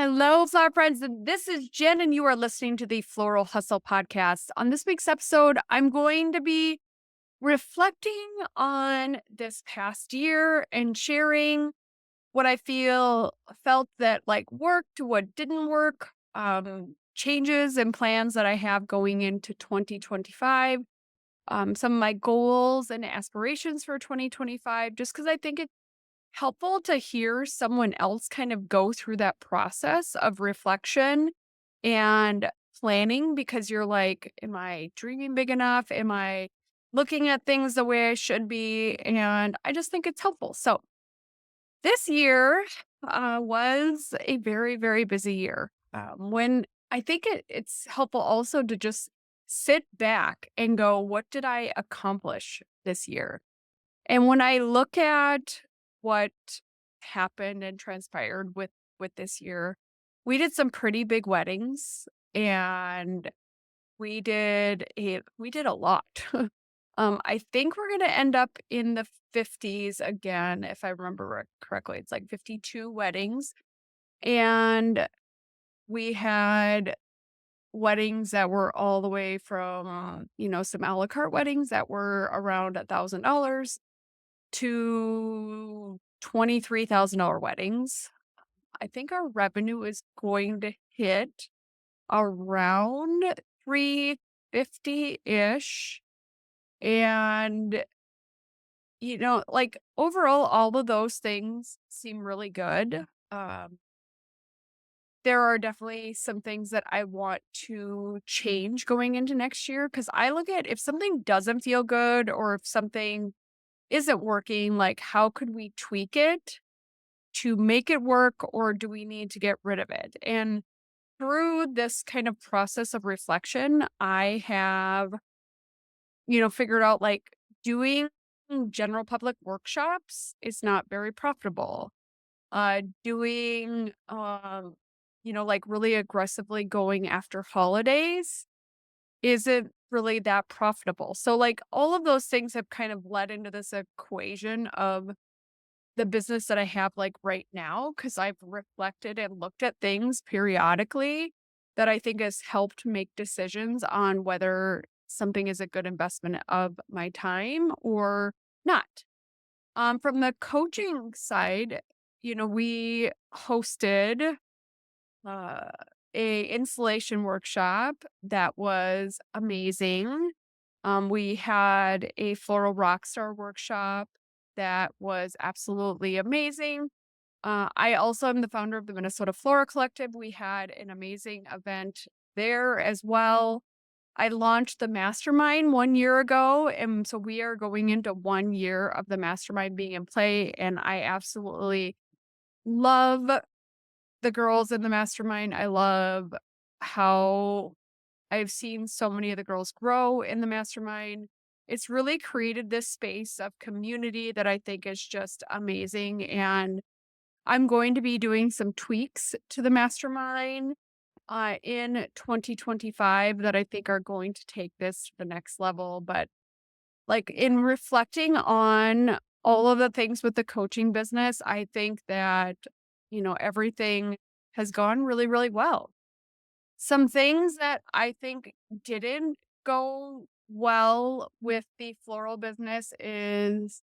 Hello, flower friends. And this is Jen, and you are listening to the Floral Hustle podcast. On this week's episode, I'm going to be reflecting on this past year and sharing what I felt that worked, what didn't work, changes and plans that I have going into 2025, some of my goals and aspirations for 2025, just because I think it's helpful to hear someone else kind of go through that process of reflection and planning because you're like, am I dreaming big enough? Am I looking at things the way I should be? And I just think it's helpful. So this year was a very, very busy year. When I think it's helpful also to just sit back and go, what did I accomplish this year? And when I look at what happened and transpired with this year, we did some pretty big weddings and we did a lot. I think we're gonna end up in the 50s again, if I remember correctly. It's like 52 weddings. And we had weddings that were all the way from, some a la carte weddings that were around $1,000 to $23,000 weddings. I think our revenue is going to hit around 350-ish. And, overall, all of those things seem really good. There are definitely some things that I want to change going into next year because I look at if something doesn't feel good or if something isn't working, like how could we tweak it to make it work, or do we need to get rid of it? And through this kind of process of reflection, I have, figured out like doing general public workshops is not very profitable. Doing, really aggressively going after holidays isn't really that profitable. So, like, all of those things have kind of led into this equation of the business that I have, like, right now, because 'cause I've reflected and looked at things periodically that I think has helped make decisions on whether something is a good investment of my time or not. From the coaching side, we hosted, uh, a installation workshop that was amazing. We had a floral rockstar workshop that was absolutely amazing. I also am the founder of the Minnesota Flora Collective. We had an amazing event there as well. I launched the mastermind 1 year ago, and so we are going into 1 year of the mastermind being in play, and I absolutely love the girls in the mastermind. I love how I've seen so many of the girls grow in the mastermind. It's really created this space of community that I think is just amazing, and I'm going to be doing some tweaks to the mastermind in 2025 that I think are going to take this to the next level. But like in reflecting on all of the things with the coaching business, I think that, everything has gone really, really well. Some things that I think didn't go well with the floral business is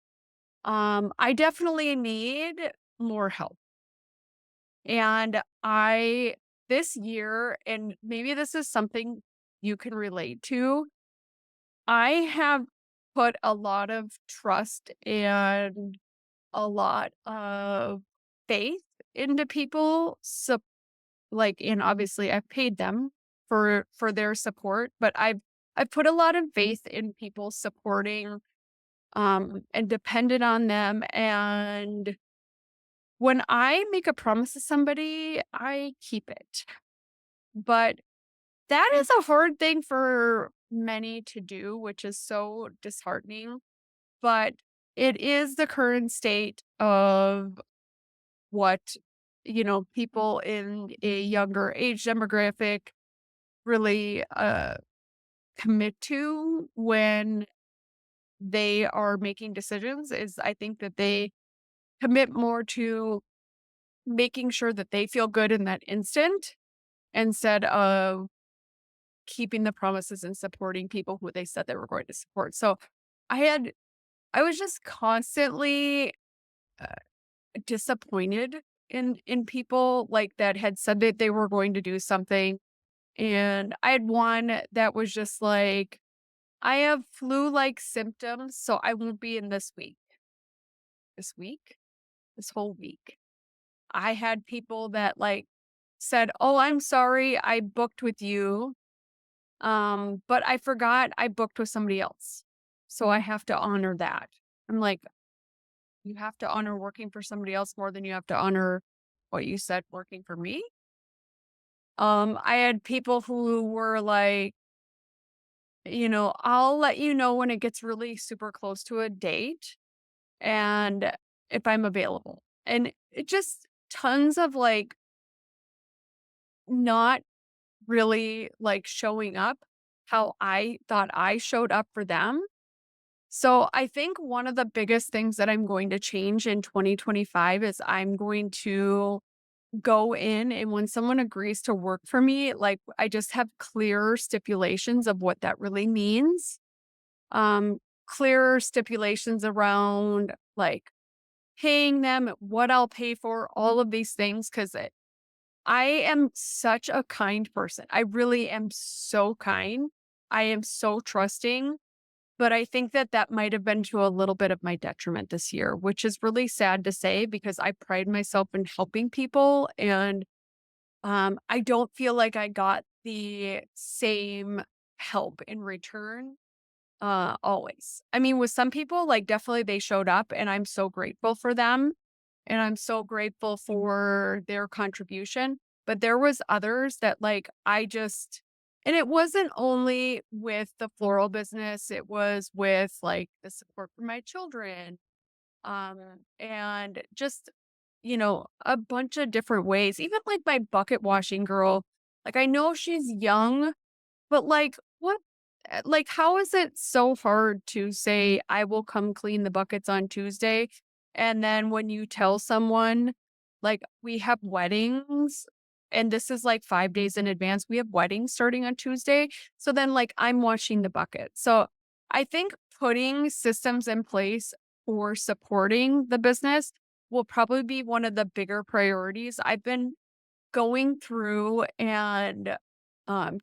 I definitely need more help. And this year, and maybe this is something you can relate to, I have put a lot of trust and a lot of faith into people. So, and obviously I've paid them for their support, but I've put a lot of faith in people supporting and depended on them. And when I make a promise to somebody, I keep it. But that is a hard thing for many to do, which is so disheartening. But it is the current state of what, people in a younger age demographic really commit to when they are making decisions is I think that they commit more to making sure that they feel good in that instant instead of keeping the promises and supporting people who they said they were going to support. So I had I was just constantly uh, disappointed in people like that had said that they were going to do something. And I had one that was just like, I have flu-like symptoms, so I won't be in this week. This week? This whole week. I had people that like said, "Oh, I'm sorry, I booked with you. But I forgot I booked with somebody else. So I have to honor that." I'm like, you have to honor working for somebody else more than you have to honor what you said working for me. I had people who were like, I'll let you know when it gets really super close to a date and if I'm available. And it just tons of like not really like showing up how I thought I showed up for them. So I think one of the biggest things that I'm going to change in 2025 is I'm going to go in and when someone agrees to work for me, like I just have clearer stipulations of what that really means. Um, Clearer stipulations around like paying them, what I'll pay for, all of these things, because I am such a kind person. I really am so kind. I am so trusting. But I think that that might have been to a little bit of my detriment this year, which is really sad to say because I pride myself in helping people and I don't feel like I got the same help in return always. I mean, with some people, like definitely they showed up and I'm so grateful for them and I'm so grateful for their contribution. But there was others that like I just and it wasn't only with the floral business, it was with like the support for my children. Um and just a bunch of different ways. Even like my bucket washing girl, like I know she's young, but, like, what like, how is it so hard to say, "I will come clean the buckets on Tuesday," and then when you tell someone, like, "We have weddings," and this is, like, 5 days in advance, "We have weddings starting on Tuesday," so then, like, I'm washing the bucket. So, I think putting systems in place for supporting the business will probably be one of the bigger priorities. I've been going through and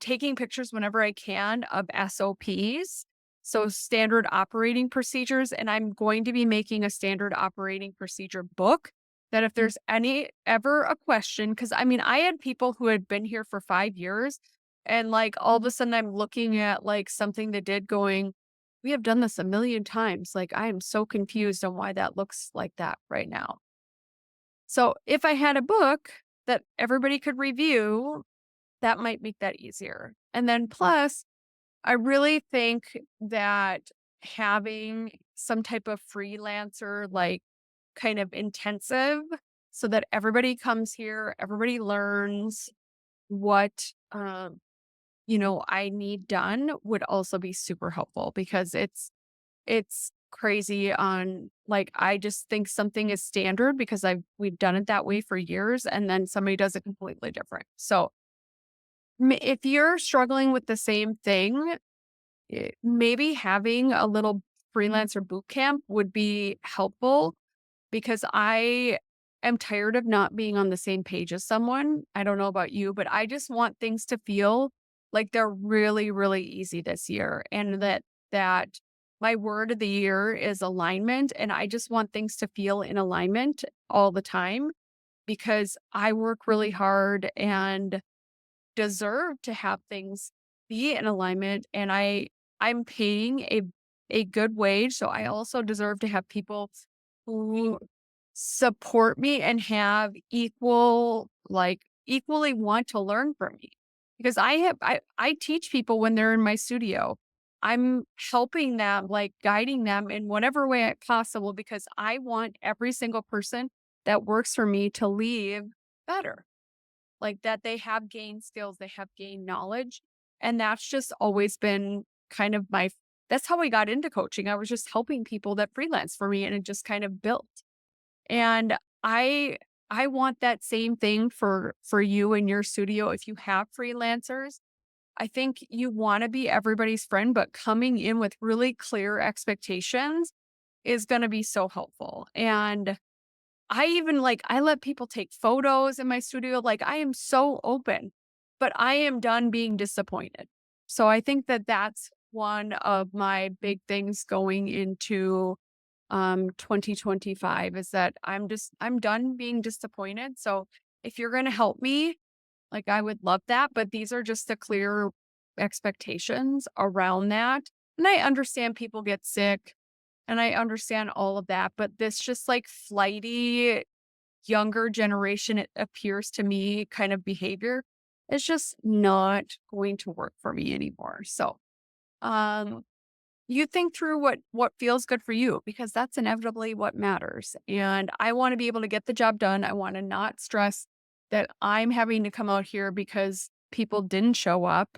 taking pictures whenever I can of SOPs, so standard operating procedures, and I'm going to be making a standard operating procedure book that if there's any ever a question, because I mean, I had people who had been here for 5 years, and like all of a sudden I'm looking at like something they did going, we have done this a million times. Like, I am so confused on why that looks like that right now. So if I had a book that everybody could review, that might make that easier. And then plus, I really think that having some type of freelancer, like kind of intensive, so that everybody comes here, everybody learns what, I need done would also be super helpful because it's crazy on like, I just think something is standard because we've done it that way for years, and then somebody does it completely different. So, if you're struggling with the same thing, maybe having a little freelancer boot camp would be helpful because I am tired of not being on the same page as someone. I don't know about you, but I just want things to feel like they're really, really easy this year and that my word of the year is alignment and I just want things to feel in alignment all the time because I work really hard and deserve to have things be in alignment and I'm paying a good wage, so I also deserve to have people who support me and have equally want to learn from me. Because I teach people when they're in my studio. I'm helping them, like guiding them in whatever way possible because I want every single person that works for me to leave better. Like, that they have gained skills, they have gained knowledge, and that's just always been kind of that's how I got into coaching. I was just helping people that freelance for me, and it just kind of built. And I I want that same thing for you and your studio if you have freelancers. I think you wanna be everybody's friend, but coming in with really clear expectations is gonna be so helpful, and I even, I let people take photos in my studio, like, I am so open, but I am done being disappointed. So I think that that's one of my big things going into, 2025 is that I'm done being disappointed, so if you're gonna help me, I would love that, but these are just the clear expectations around that, and I understand people get sick, and I understand all of that, but this just, flighty, younger generation, it appears to me, kind of behavior is just not going to work for me anymore, so, um, you think through what feels good for you because that's inevitably what matters. And I want to be able to get the job done. I want to not stress that I'm having to come out here because people didn't show up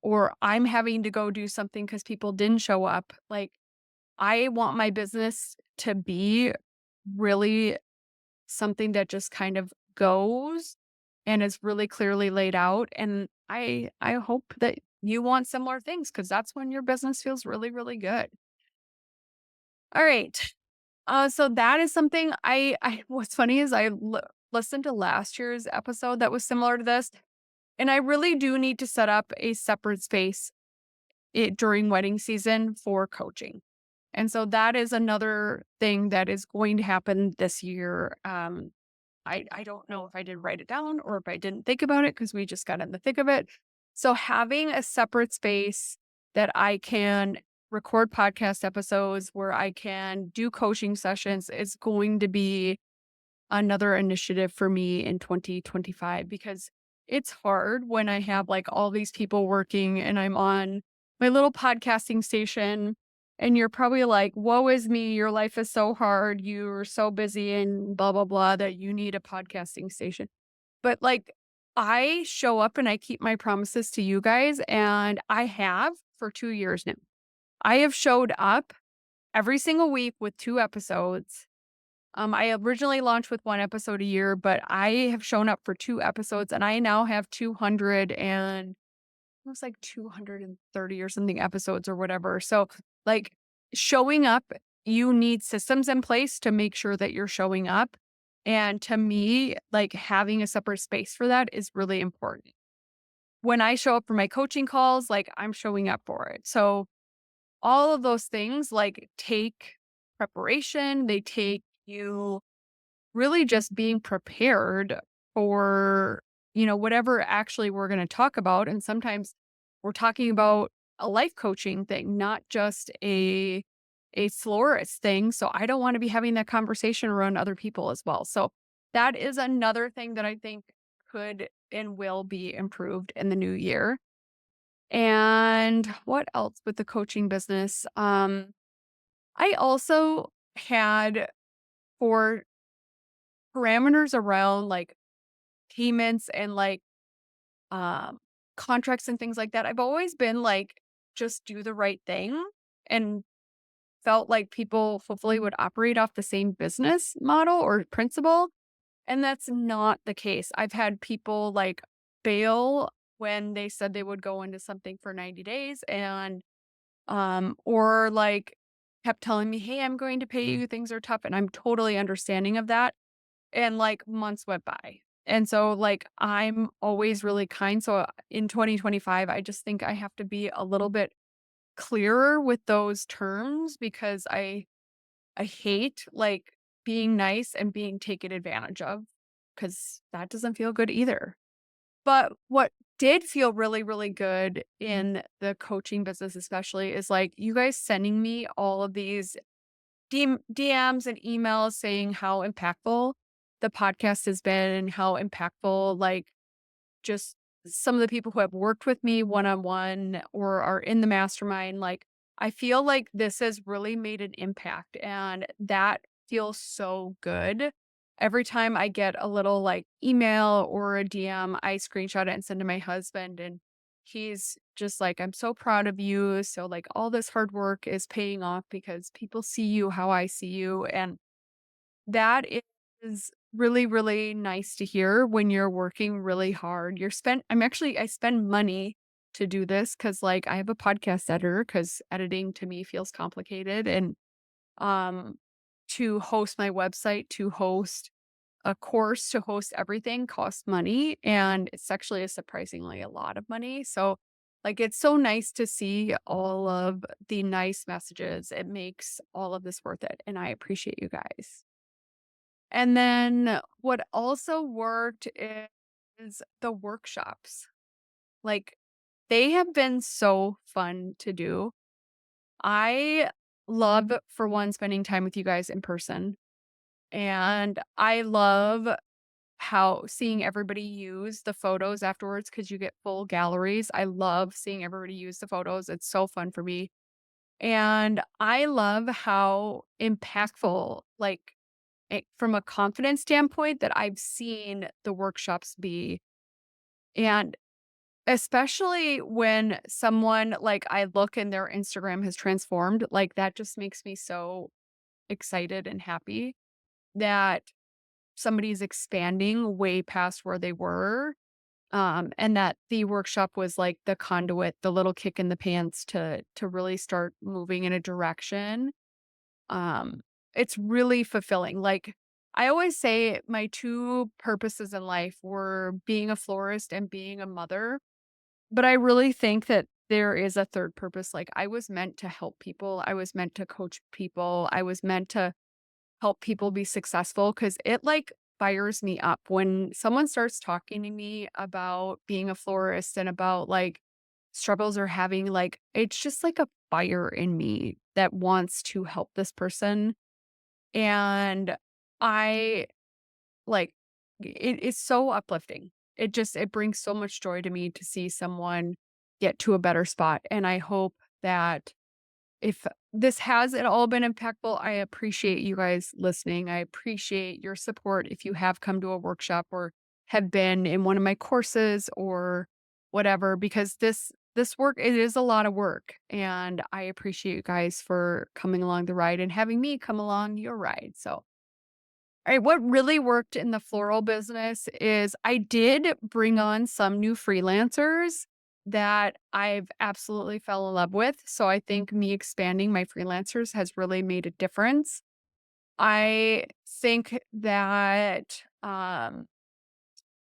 or I'm having to go do something because people didn't show up. I want my business to be really something that just kind of goes and is really clearly laid out. And I hope that you want similar things because that's when your business feels really, really good. All right. So that is something I what's funny is listened to last year's episode that was similar to this, and I really do need to set up a separate space during wedding season for coaching. And so that is another thing that is going to happen this year. I don't know if I did write it down or if I didn't think about it because we just got in the thick of it. So having a separate space that I can record podcast episodes where I can do coaching sessions is going to be another initiative for me in 2025 because it's hard when I have all these people working and I'm on my little podcasting station and you're probably like, woe is me, your life is so hard, you're so busy and blah, blah, blah, that you need a podcasting station. But I show up and I keep my promises to you guys, and I have for 2 years now. I have showed up every single week with 2 episodes. I originally launched with 1 episode a year, but I have shown up for 2 episodes and I now have 200 and it was 230 or something episodes or whatever. So, like, showing up, you need systems in place to make sure that you're showing up. And to me, having a separate space for that is really important. When I show up for my coaching calls, I'm showing up for it. So, all of those things take preparation, they take you really just being prepared for, whatever actually we're going to talk about. And sometimes we're talking about a life coaching thing, not just a florist thing. So I don't want to be having that conversation around other people as well. So that is another thing that I think could and will be improved in the new year. And what else with the coaching business? I also had for parameters around payments and um contracts and things like that. I've always been just do the right thing and felt like people hopefully would operate off the same business model or principle. And that's not the case. I've had people bail when they said they would go into something for 90 days and or kept telling me, "Hey, I'm going to pay you. Things are tough." And I'm totally understanding of that. And months went by. And so I'm always really kind. So in 2025, I just think I have to be a little bit clearer with those terms because I hate being nice and being taken advantage of because that doesn't feel good either. But what did feel really, really good in the coaching business, especially, is you guys sending me all of these DMs and emails saying how impactful the podcast has been and how impactful, just some of the people who have worked with me one on one or are in the mastermind. I feel like this has really made an impact, and that feels so good. Every time I get a little email or a DM, I screenshot it and send to my husband, and he's just like, I'm so proud of you. So, all this hard work is paying off because people see you how I see you. And that is really, really nice to hear when you're working really hard. I spend money to do this because like I have a podcast editor because editing to me feels complicated and um to host my website, to host a course, to host everything costs money, and it's actually a surprisingly a lot of money. So, like, it's so nice to see all of the nice messages. It makes all of this worth it, and I appreciate you guys. And then what also worked is the workshops. Like, they have been so fun to do. I love, for one, spending time with you guys in person. And I love how seeing everybody use the photos afterwards because you get full galleries. I love seeing everybody use the photos. It's so fun for me. And I love how impactful, like from a confidence standpoint, that I've seen the workshops be. And especially when someone like I look and their Instagram has transformed, like that just makes me so excited and happy that somebody's expanding way past where they were, and that the workshop was like the conduit, the little kick in the pants to really start moving in a direction. Um, it's really fulfilling. Like I always say my 2 purposes in life were being a florist and being a mother, but I really think that there is a 3rd purpose. Like I was meant to help people. I was meant to coach people. I was meant to help people be successful because it like fires me up when someone starts talking to me about being a florist and about like struggles they're having. Like it's just like a fire in me that wants to help this person. And I like it's so uplifting. It brings so much joy to me to see someone get to a better spot. And I hope that if this has at all been impactful, I appreciate you guys listening. I appreciate your support if you have come to a workshop or have been in one of my courses or whatever, because this work, it is a lot of work. And I appreciate you guys for coming along the ride and having me come along your ride. So all right, what really worked in the floral business is I did bring on some new freelancers that I've absolutely fell in love with. So I think me expanding my freelancers has really made a difference. I think that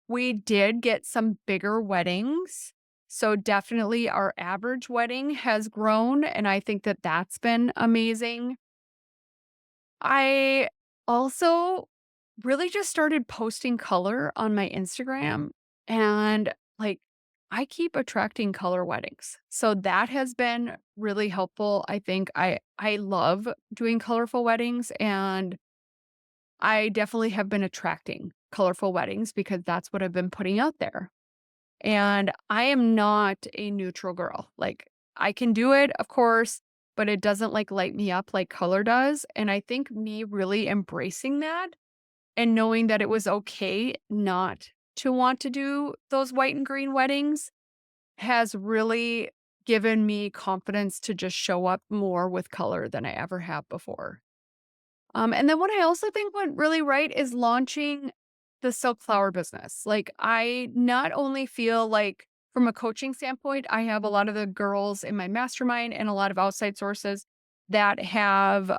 we did get some bigger weddings. So definitely our average wedding has grown. And I think that that's been amazing. I also really just started posting color on my Instagram and like I keep attracting color weddings. So that has been really helpful. I think I love doing colorful weddings and I definitely have been attracting colorful weddings because that's what I've been putting out there. And I am not a neutral girl. Like, I can do it, of course, but it doesn't like light me up like color does. And I think me really embracing that and knowing that it was okay not to want to do those white and green weddings has really given me confidence to just show up more with color than I ever have before. And then what I also think went really right is launching the silk flower business. Like, I not only feel like from a coaching standpoint, I have a lot of the girls in my mastermind and a lot of outside sources that have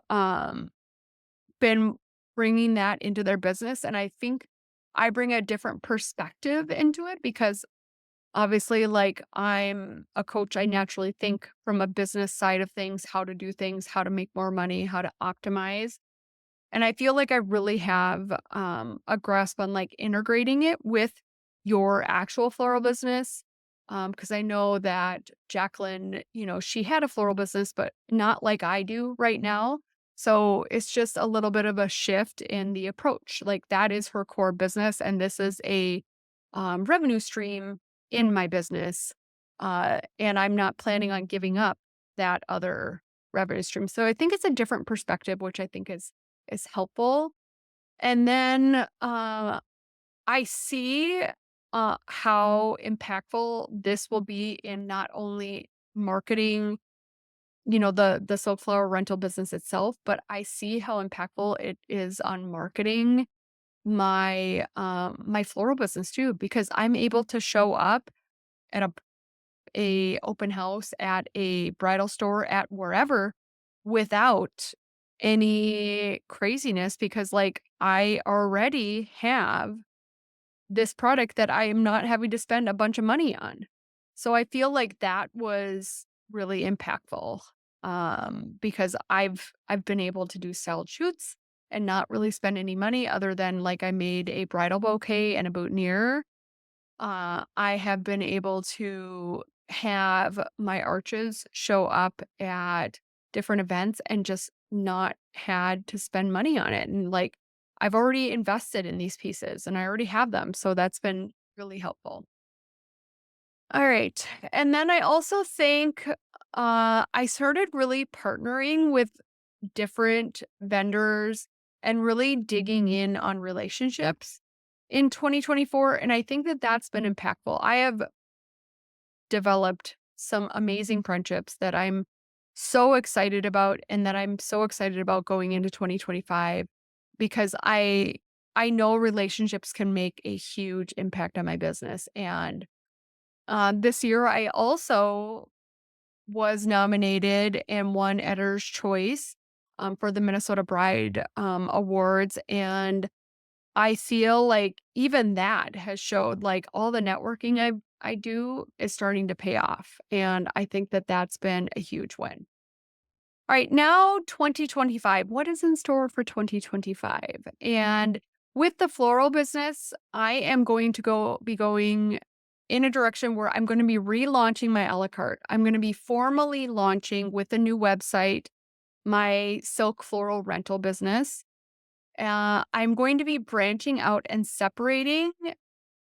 been bringing that into their business. And I think I bring a different perspective into it because obviously, like, I'm a coach. I naturally think from a business side of things, how to do things, how to make more money, how to optimize. And I feel like I really have, a grasp on, like, integrating it with your actual floral business, because I know that Jacqueline, she had a floral business, but not like I do right now. So, it's just a little bit of a shift in the approach. Like, that is her core business, and this is a, revenue stream in my business, and I'm not planning on giving up that other revenue stream. So, I think it's a different perspective, which I think is helpful. And then, I see, how impactful this will be in not only marketing, the silk flower rental business itself, but I see how impactful it is on marketing my floral business too, because I'm able to show up at a open house, at a bridal store, at wherever without any craziness because like I already have this product that I am not having to spend a bunch of money on. So I feel like that was really impactful, because I've been able to do styled shoots and not really spend any money other than like I made a bridal bouquet and a boutonniere. I have been able to have my arches show up at different events and just not had to spend money on it. And like, I've already invested in these pieces and I already have them. So that's been really helpful. All right. And then I also think I started really partnering with different vendors and really digging in on relationships in 2024. And I think that that's been impactful. I have developed some amazing friendships that I'm so excited about and that I'm so excited about going into 2025 because I know relationships can make a huge impact on my business. And this year I also was nominated and won Editor's Choice for the Minnesota Bride Awards. And I feel like even that has showed like all the networking I do is starting to pay off. And I think that that's been a huge win. All right, now 2025. What is in store for 2025? And with the floral business, I am going to be going in a direction where I'm going to be relaunching my a la carte. I'm going to be formally launching with a new website my silk floral rental business. I'm going to be branching out and separating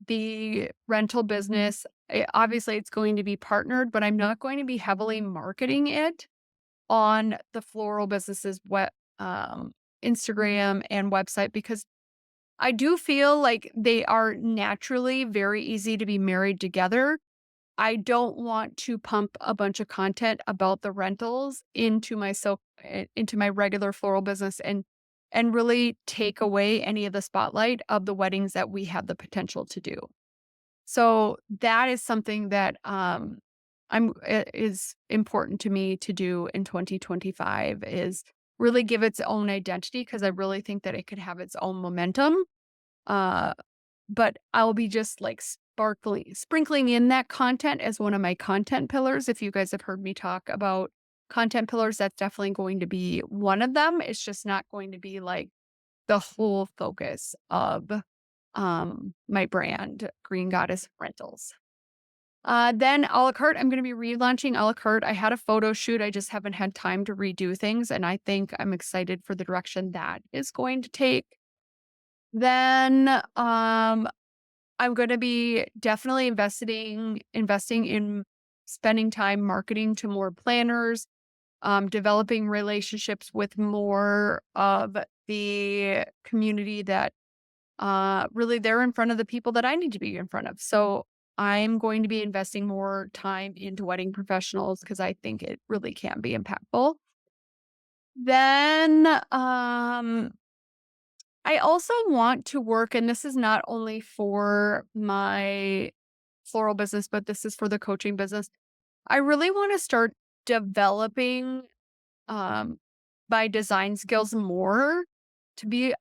the rental business. Obviously, it's going to be partnered, but I'm not going to be heavily marketing it on the floral business's Instagram and website because I do feel like they are naturally very easy to be married together. I don't want to pump a bunch of content about the rentals into my regular floral business and really take away any of the spotlight of the weddings that we have the potential to do. So that is something that is important to me to do in 2025 is really give its own identity because I really think that it could have its own momentum. Uh but I'll be just like sprinkling in that content as one of my content pillars. If you guys have heard me talk about content pillars, that's definitely going to be one of them. It's just not going to be like the whole focus of my brand, Green Goddess Rentals. Then a la carte, I'm going to be relaunching a la carte. I had a photo shoot. I just haven't had time to redo things. And I think I'm excited for the direction that is going to take. Then I'm gonna be definitely investing in spending time marketing to more planners, developing relationships with more of the community that really they're in front of the people that I need to be in front of. So I'm going to be investing more time into wedding professionals because I think it really can be impactful. Then I also want to work, and this is not only for my floral business, but this is for the coaching business. I really want to start developing um, my design skills more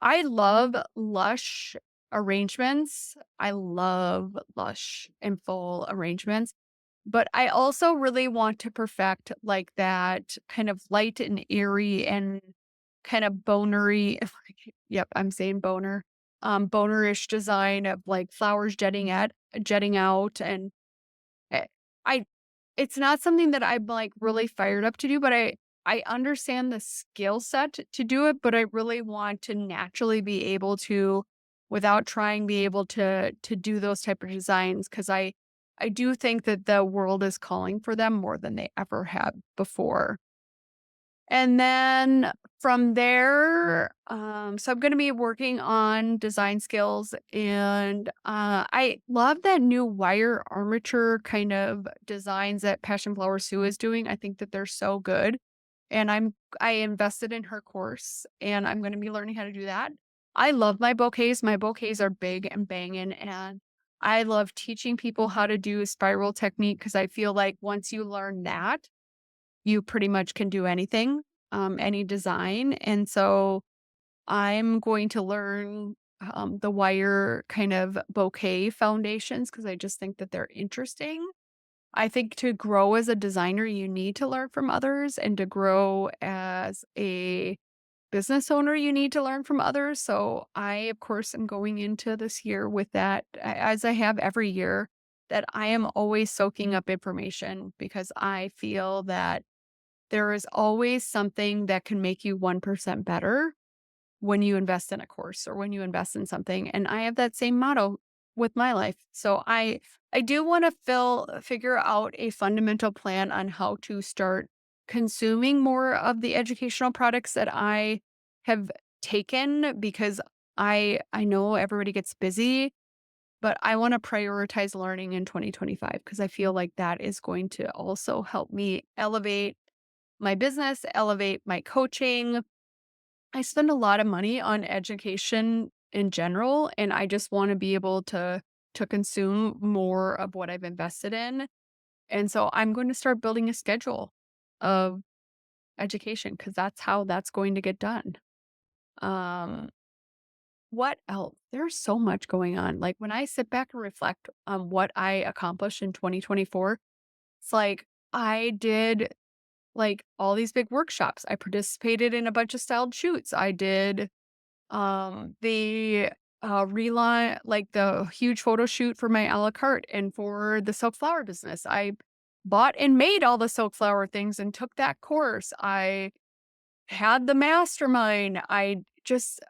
I love lush arrangements. I love lush and full arrangements. But I also really want to perfect like that kind of light and airy and kind of bonery. Yep, I'm saying boner. Bonerish design of like flowers jetting out and eh, I it's not something that I'm like really fired up to do, but I understand the skill set to do it, but I really want to naturally be able to without trying be able to do those type of designs because I do think that the world is calling for them more than they ever have before. And then from there, so I'm going to be working on design skills and I love that new wire armature kind of designs that Passion Flower Sue is doing. I think that they're so good. And I invested in her course and I'm going to be learning how to do that. I love my bouquets. My bouquets are big and banging, and I love teaching people how to do spiral technique because I feel like once you learn that, you pretty much can do anything, any design. And so I'm going to learn the wire kind of bouquet foundations because I just think that they're interesting. I think to grow as a designer, you need to learn from others, and to grow as a business owner, you need to learn from others. So I, of course, am going into this year with that, as I have every year, that I am always soaking up information because I feel that there is always something that can make you 1% better when you invest in a course or when you invest in something. And I have that same motto with my life. So I do want to figure out a fundamental plan on how to start consuming more of the educational products that I have taken because I know everybody gets busy, but I want to prioritize learning in 2025 because I feel like that is going to also help me elevate my business, elevate my coaching. I spend a lot of money on education in general, and I just wanna be able to consume more of what I've invested in, and so I'm going to start building a schedule of education because that's how that's going to get done. Um, what else? There's so much going on, like, when I sit back and reflect on what I accomplished in 2024, it's like, I did, like, all these big workshops, I participated in a bunch of styled shoots, I did the, relaunch like, the huge photo shoot for my à la carte and for the silk flower business. I bought and made all the silk flower things and took that course. I had the mastermind. I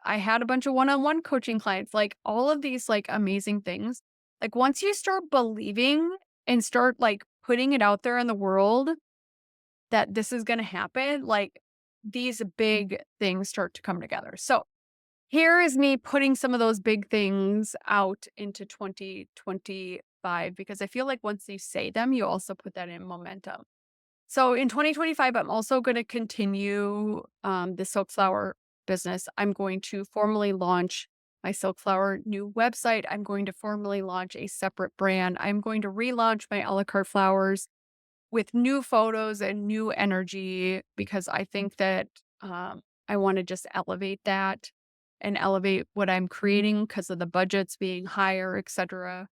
had a bunch of one-on-one coaching clients, like, all of these, like, amazing things. Like, once you start believing and start, like, putting it out there in the world that this is gonna happen, like, these big things start to come together. So here is me putting some of those big things out into 2025 because I feel like once you say them, you also put that in momentum. So in 2025, I'm also going to continue the silk flower business. I'm going to formally launch my silk flower new website. I'm going to formally launch a separate brand. I'm going to relaunch my a la carte flowers with new photos and new energy because I think that I want to just elevate that and elevate what I'm creating because of the budgets being higher, etc.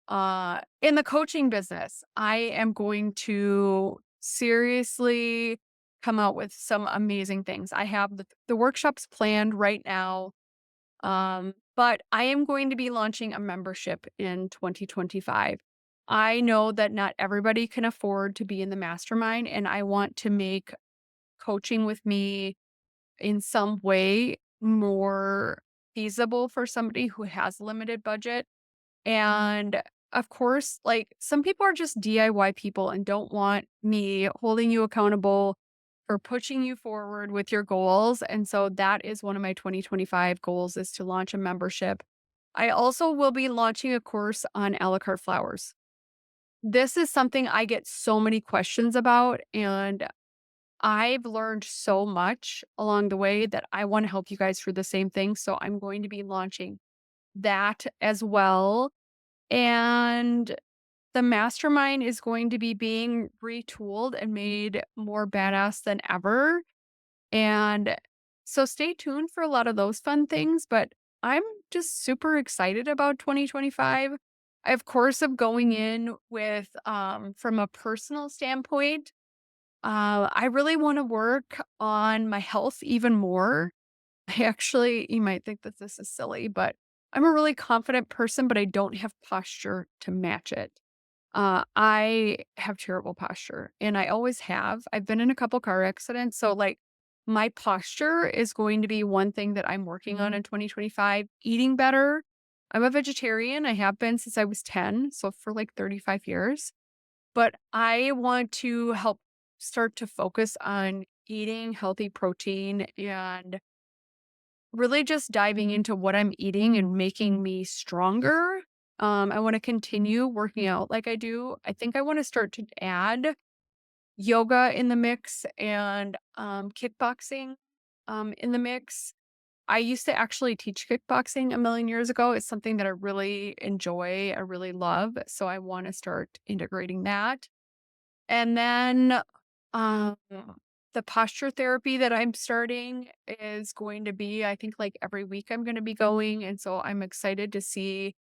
In the coaching business, I am going to seriously come out with some amazing things. I have the workshops planned right now, but I am going to be launching a membership in 2025. I know that not everybody can afford to be in the mastermind, and I want to make coaching with me in some way more feasible for somebody who has limited budget. And of course, like some people are just DIY people and don't want me holding you accountable for pushing you forward with your goals. And so that is one of my 2025 goals is to launch a membership. I also will be launching a course on a la carte flowers. This is something I get so many questions about, and I've learned so much along the way that I want to help you guys for the same thing. So I'm going to be launching that as well. And the mastermind is going to be being retooled and made more badass than ever. And so stay tuned for a lot of those fun things, but I'm just super excited about 2025. I, of course, am going in with, from a personal standpoint, I really want to work on my health even more. I actually, you might think that this is silly, but I'm a really confident person, but I don't have posture to match it. I have terrible posture and I always have. I've been in a couple car accidents. So, like, my posture is going to be one thing that I'm working on in 2025. Eating better. I'm a vegetarian. I have been since I was 10. So, for like 35 years. But I want to help start to focus on eating healthy protein and really just diving into what I'm eating and making me stronger. I want to continue working out like I do. I think I want to start to add yoga in the mix and kickboxing in the mix. I used to actually teach kickboxing a million years ago. It's something that I really enjoy, I really love, so I wanna start integrating that. And then, um, the posture therapy that I'm starting is going to be, I think, like, every week I'm gonna be going, and so I'm excited to see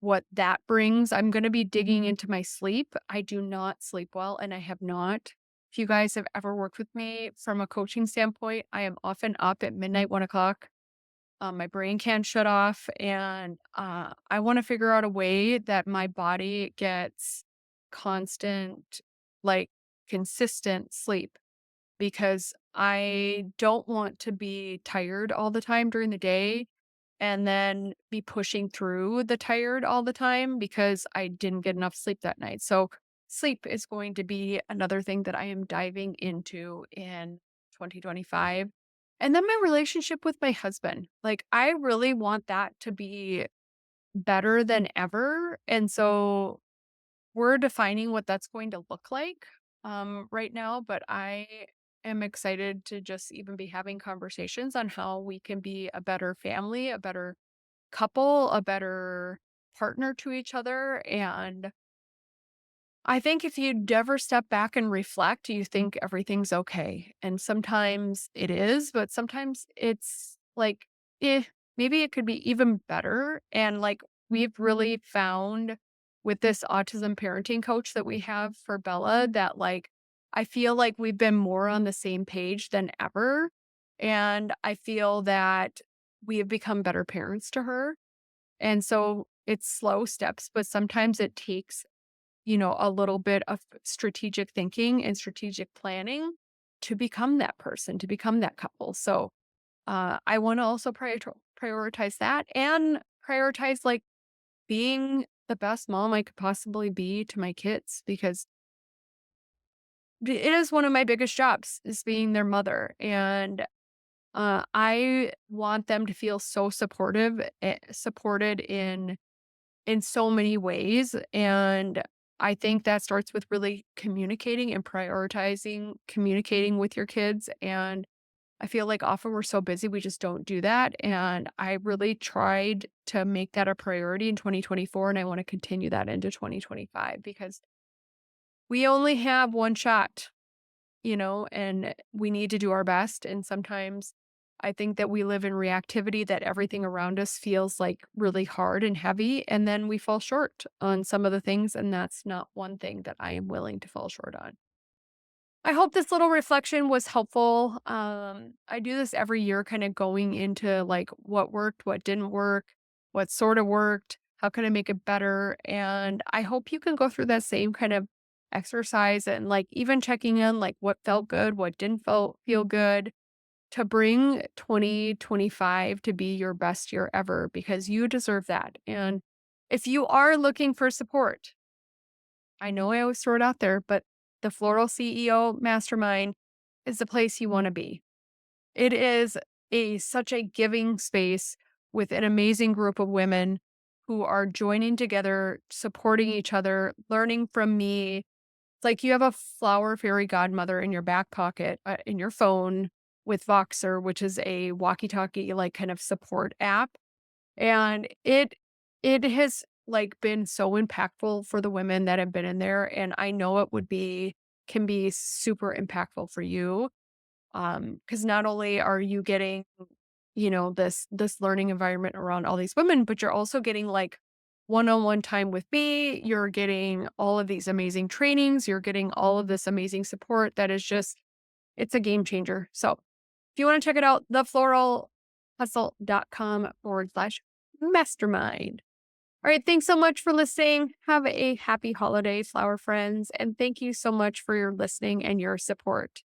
what that brings. I'm gonna be digging into my sleep. I do not sleep well, and I have not. If you guys have ever worked with me from a coaching standpoint, I am often up at midnight, 1 o'clock. My brain can't shut off, and I want to figure out a way that my body gets constant, like consistent sleep because I don't want to be tired all the time during the day and then be pushing through the tired all the time because I didn't get enough sleep that night. So, sleep is going to be another thing that I am diving into in 2025. And then my relationship with my husband. Like, I really want that to be better than ever. And so, we're defining what that's going to look like right now, but I am excited to just even be having conversations on how we can be a better family, a better couple, a better partner to each other. And I think if you never step back and reflect, you think everything's okay. And sometimes it is, but sometimes it's like, eh, maybe it could be even better. And like we've really found with this autism parenting coach that we have for Bella that like I feel like we've been more on the same page than ever. And I feel that we have become better parents to her. And so it's slow steps, but sometimes it takes, a little bit of strategic thinking and strategic planning to become that person, to become that couple. So I want to also prioritize that and prioritize like being the best mom I could possibly be to my kids because it is one of my biggest jobs is being their mother. And I want them to feel so supported in so many ways. And I think that starts with really communicating and prioritizing communicating with your kids. And I feel like often we're so busy, we just don't do that. And I really tried to make that a priority in 2024. And I want to continue that into 2025 because we only have one shot, and we need to do our best. And sometimes I think that we live in reactivity, that everything around us feels like really hard and heavy. And then we fall short on some of the things. And that's not one thing that I am willing to fall short on. I hope this little reflection was helpful. I do this every year, kind of going into like what worked, what didn't work, what sort of worked, how can I make it better? And I hope you can go through that same kind of exercise and like even checking in like what felt good, what didn't feel good to bring 2025 to be your best year ever because you deserve that. And if you are looking for support, I know I always throw it out there, but the Floral CEO Mastermind is the place you want to be. It is such a giving space with an amazing group of women who are joining together, supporting each other, learning from me. It's like you have a flower fairy godmother in your back pocket, in your phone with Voxer, which is a walkie-talkie like kind of support app. And it has, like, been so impactful for the women that have been in there, and I know it would be can be super impactful for you, because not only are you getting, this learning environment around all these women, but you're also getting, like, one-on-one time with me, you're getting all of these amazing trainings, you're getting all of this amazing support that is just it's a game changer. So, if you wanna check it out, thefloralhustle.com/mastermind. All right, thanks so much for listening. Have a happy holiday, flower friends, and thank you so much for your listening and your support.